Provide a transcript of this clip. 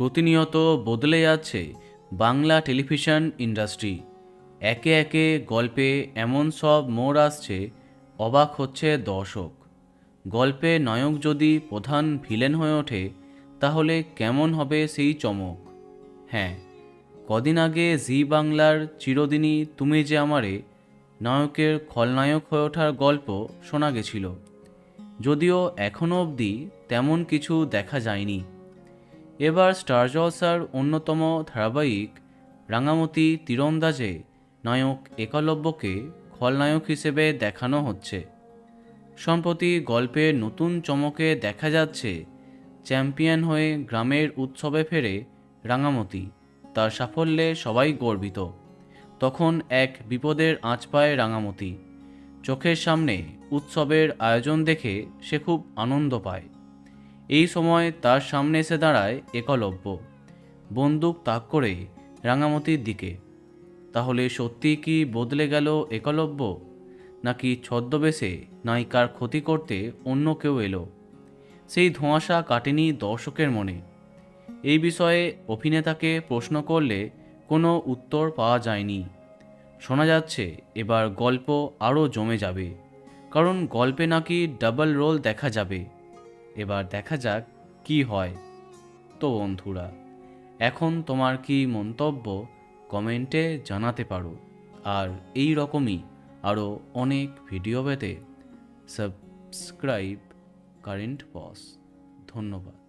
প্রতিনিয়ত বদলে যাচ্ছে বাংলা টেলিভিশন ইন্ডাস্ট্রি। একে একে গল্পে এমন সব মোড় আসছে, অবাক হচ্ছে দর্শক। গল্পে নায়ক যদি প্রধান ভিলেন হয়ে ওঠে, তাহলে কেমন হবে সেই চমক। হ্যাঁ, কদিন আগে জি বাংলার চিরদিনই তুমি যে আমারে নায়কের খলনায়ক হয়ে ওঠার গল্প শোনা গেছিল, যদিও এখনও অবধি তেমন কিছু দেখা যায়নি। এবার স্টার জলসার অন্যতম ধারাবাহিক রাঙামতি তীরন্দাজে নায়ক একলব্যকে খলনায়ক হিসেবে দেখানো হচ্ছে। সম্প্রতি গল্পের নতুন চমকে দেখা যাচ্ছে চ্যাম্পিয়ন হয়ে গ্রামের উৎসবে ফেরে রাঙামতি। তার সাফল্যে সবাই গর্বিত। তখন এক বিপদের আঁচ পায় রাঙামতি। চোখের সামনে উৎসবের আয়োজন দেখে সে খুব আনন্দ পায়। এই সময় তার সামনে এসে দাঁড়ায় একলব্য, বন্দুক তাক করে রাঙামতির দিকে। তাহলে সত্যি কি বদলে গেল একলব্য, নাকি ছদ্মবেশে নায়িকার ক্ষতি করতে অন্য কেউ এলো? সেই ধোঁয়াশা কাটেনি দর্শকের মনে। এই বিষয়ে অভিনেতাকে প্রশ্ন করলে কোনো উত্তর পাওয়া যায়নি। শোনা যাচ্ছে এবার গল্প আরও জমে যাবে, কারণ গল্পে নাকি ডাবল রোল দেখা যাবে। এবার দেখা যাক কি হয়। তো বন্ধুরা, এখন তোমার কি মন্তব্য কমেন্টে জানাতে পারো। আর এই রকমই আরও অনেক ভিডিও পেতে সাবস্ক্রাইব কারেন্ট বস। ধন্যবাদ।